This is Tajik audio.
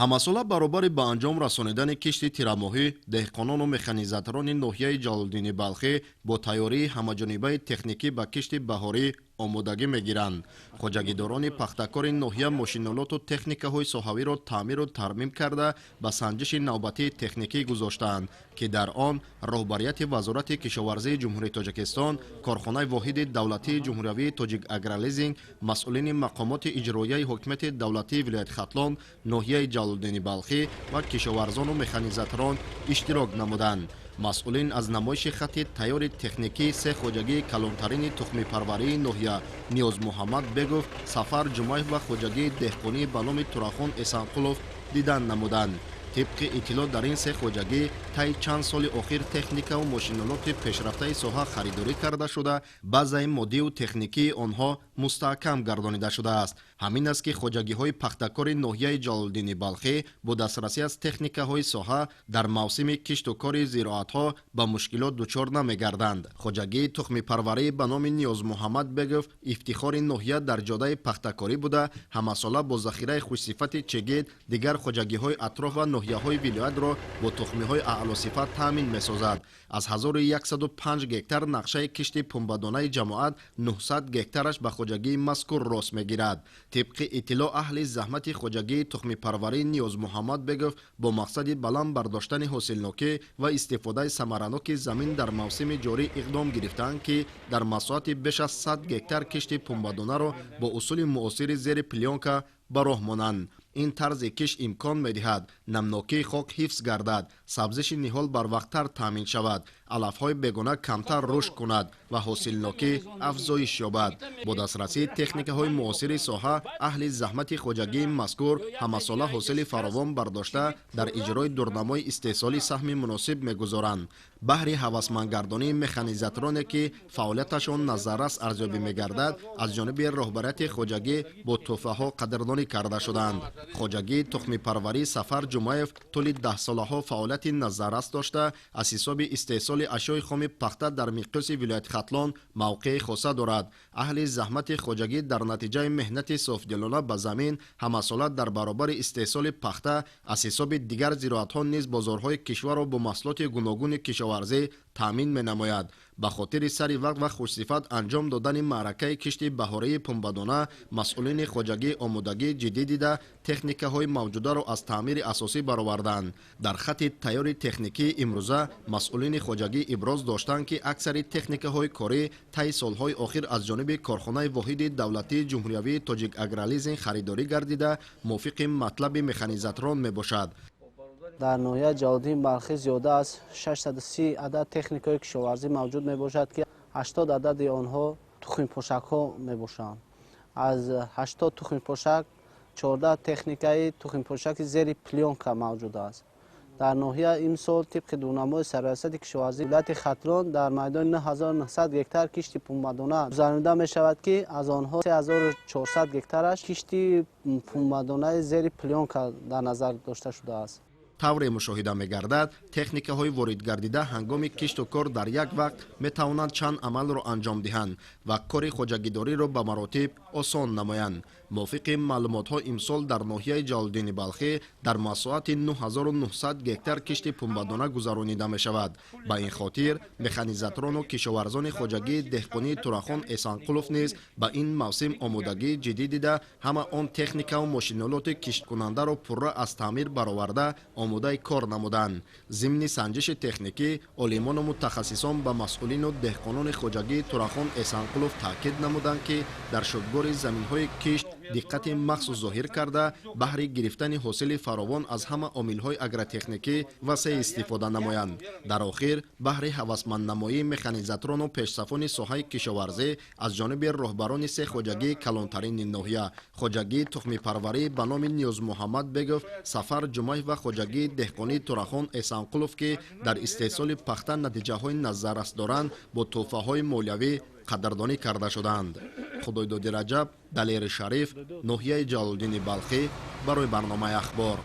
ҳамасола баробари ба анҷом расонидани кишти тирамоҳӣ деҳқонону механизаторони ноҳияи ҷалолиддини балхӣ бо тайёрии ҳамаҷонибаи техникӣ ба кишти баҳорӣ омодагӣ мегиранд. хоҷагидорони пахтакори ноҳия мошинолоту техникаҳои соҳавиро таъмиру тармим карда ба санҷиши навбатии техникӣ гузоштаанд, ки дар он роҳбарияти вазорати кишоварзии ҷумҳурии Тоҷикистон, корхонаи воҳиди давлатии ҷумҳуриявии Тоҷик Агролизинг, масъулини мақомоти иҷроияи ҳокимияти давлатии вилояти Хатлон, ноҳияи ҷалолиддини балхӣ ва кишоварзону механизаторон иштирок намуданд. масъулин аз намоиши хати тайёри техникии се хоҷагии калонтарини тухмипарварии ноҳия Ниёз Муҳаммад Бегов, Сафар Ҷумаев ва хоҷагии деҳқонии ба номи Турахон Эсанқулов дидан намуданд. طبق اطلاع در این سه خوجگی طی چند سال اخیر تکنیکا و ماشینالات پیشرفته ساحه خریداری کرده شده، بازه مادی و تکنیکی آنها مستحکم گردانیده شده است. همین است که خوجگی های پختکار ناحیه جلالدین بلخی با دسترسی از تکنیک‌های ساحه در موسم کشت و کار زراعت ها به مشکلات دچار نمی‌گردند. خوجگی تخم پروری به نام نیاز محمد بگوف افتخار ناحیه در جاده پختکاری بوده، همساله با ذخیره خوش‌صفت چگید دیگر خوجگی های اطراف و ناحیه های ولایت را با تخمی های اعلی صفت تامین می‌سازد. از 1105 گکتار نقشه کشت پنبه‌دانه جماعت 900 گکتارش به خوجگی مذکور راست می‌گیرد. طبق اطلاع اهل زحمت خوجگی تخم پروری نیاز محمد بگوف با مقصد بلند برداشتن حاصلناکی و استفاده ثمرناک زمین در موسم جاری اقدام گرفتند که در مساحت بیش از 100 گکتار کشت پنبه‌دانه را با اصول معاصر زیر پلیونکا به راه مانند. این طرز کش امکان می‌دهد نمناکی خاک حفظ گردد، سبزش نهال بر وقت‌تر تامین شود، علف‌های بیگانه کمتر رشد کند و حاصلناکی افزایش یابد. با دسترسی تکنیک‌های معاصر ساحه، اهل زحمت خوجگی مذکور همساله حاصل فراوان برداشته در اجرای دورنمای استحصالی سهم مناسب می‌گذارند. بهر هوسمندگردانی مکانیزاتورانی که فعالیتشان نظررس ارزیابی می‌گردد، از جانب رهبریت خوجگی با تحفه‌ها قدردانی کرده شدند. خوجگی تخم پروری سفر جمعیف طول 10 سالها فعالیت نظررس داشته، از حساب استحصال اشیاء خام پخته در مقیاس ولایت ختلان موقع خاصه دارد. اهل زحمت خوجگی در نتیجه مهنت صافدلانه به زمین همساله در برابر استحصال پخته از حساب دیگر زراعت‌ها نیز بازارهای کشور را با محصولات گوناگون کشاورزی تامین می‌نماید. به خاطر سری وقت و خوش‌صفت انجام دادن معرکه کشت بهاری پنبه‌دانه، مسئولین خوجگی آمادگی جدی دیده تکنیک‌های موجوده را از تعمیر اساسی برآوردند. در خط تیاری تکنیکی امروزه مسئولین خوجگی ابراز داشتند که اکثر تکنیک‌های کاری طی سال‌های اخیر از جانب کارخانه واحد دولتی جمهوریوی تاجیک اگرالیزینگ خریداری گردیده موافق مطلب مکانیزاتوران میباشد. در ناحیه جلالدین بلخی زیاده از 630 عدد تکنیک‌های کشاورزی موجود میباشد که 80 عدد آنها تخم پوشک‌ها میباشند. از 80 تخم پوشک 14 تکنیک‌های تخم پوشک زیر پلیونکا موجود است. در ناحیه امسال طبق دورنمای سرریاست کشاورزی ولایت ختلان در میدان 9900 گکتار کشت پنبه‌دانه گذرانده می شود که از آنها 3400 گکتارش کشت پنبه‌دانه زیر پلیونکا در نظر داشته شده است. طور مشاهده می‌گردد تکنیک‌های وارد گردیده هنگام کشت و کار در یک وقت می‌توانند چند عمل را انجام دهند و کار خوجگیداری را به مراتب آسان نمایند. موافق معلومات‌ها امسال در ناحیه جلالدین بلخی در مساحت 9900 گکتار کشت پنبه‌دانه گذرانیده می‌شود. به این خاطر مکانیزاتوران و کشاورزان خوجگی دهقانی تورخان احسانقلوف نیز به این موسم آمادگی جدی دیده همه آن تکنیکا و ماشینالات کشت کننده را پره از تعمیر برآورده آماده کار نمودند. ضمن سنجش تکنیکی عالمان و متخصصان به مسئولین و دهقانان خوجگی تورخان احسانقلوف تاکید نمودند که در شدگار زمین‌های کشت دقت مخصوص ظاهر کرده بهر گرفتن حاصل فراوان از همه عامل‌های اگرتکنیکی وسیع استفاده نمایند. در آخر بهر هوسمند نمایی مکانیزاتوران و پیشصفان ساحه کشاورزی از جانب رهبران سه خوجگی کلانترین ناحیه خوجگی تخم پروری به نام نیاز محمد بگوف، سفر جمعیف و خوجگی دهقانی تورخان احسانقلوف که در استحصال پخته نتیجه‌های نظررس دارند با تحفه‌های مالیوی قدردانی کرده شدند. خدایداد رجب، دلیر شریف، ناحیه جلالدین بلخی برای برنامه اخبار.